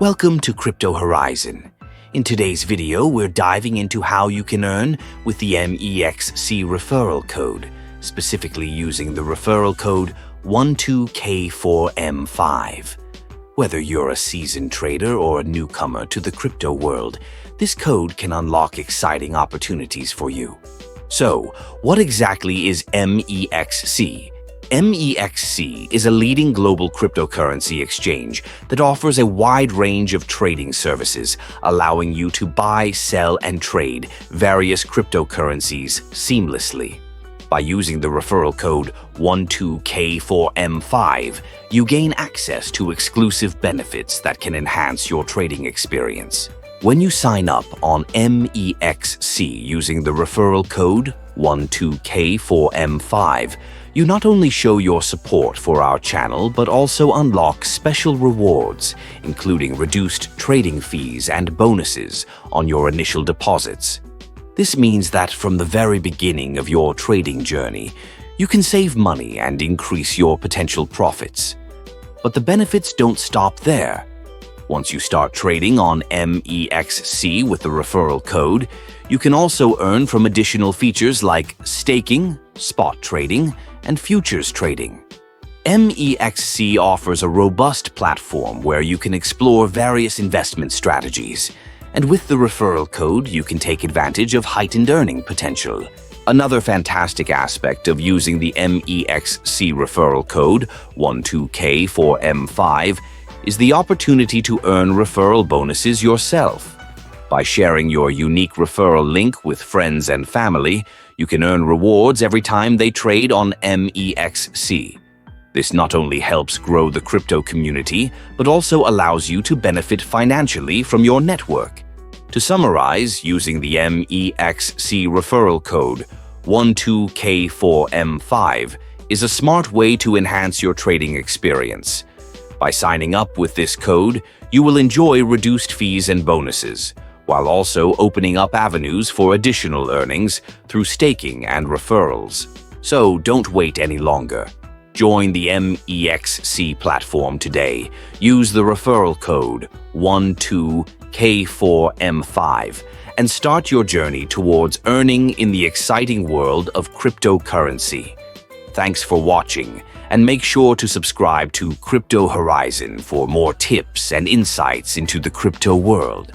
Welcome to Crypto Horizon. In today's video, we're diving into how you can earn with the Mexc Referral code, specifically using the referral code 12K4M5. Whether you're a seasoned trader or a newcomer to the crypto world, this code can unlock exciting opportunities for you. So, what exactly is Mexc? Mexc is a leading global cryptocurrency exchange that offers a wide range of trading services, allowing you to buy, sell, and trade various cryptocurrencies seamlessly. By using the referral code 12K4M5, you gain access to exclusive benefits that can enhance your trading experience. When you sign up on Mexc using the referral code 12K4M5, you not only show your support for our channel, but also unlock special rewards, including reduced trading fees and bonuses on your initial deposits. This means that from the very beginning of your trading journey, you can save money and increase your potential profits. But the benefits don't stop there. Once you start trading on Mexc with the referral code, you can also earn from additional features like staking, spot trading, and futures trading. Mexc offers a robust platform where you can explore various investment strategies, and with the referral code, you can take advantage of heightened earning potential. Another fantastic aspect of using the Mexc referral code 12K4M5 is the opportunity to earn referral bonuses yourself. By sharing your unique referral link with friends and family, you can earn rewards every time they trade on Mexc. This not only helps grow the crypto community, but also allows you to benefit financially from your network. To summarize, using the Mexc referral code 12K4M5 is a smart way to enhance your trading experience. By signing up with this code, you will enjoy reduced fees and bonuses, while also opening up avenues for additional earnings through staking and referrals. So don't wait any longer. Join the Mexc platform today. Use the referral code 12K4M5 and start your journey towards earning in the exciting world of cryptocurrency. Thanks for watching, and make sure to subscribe to Crypto Horizon for more tips and insights into the crypto world.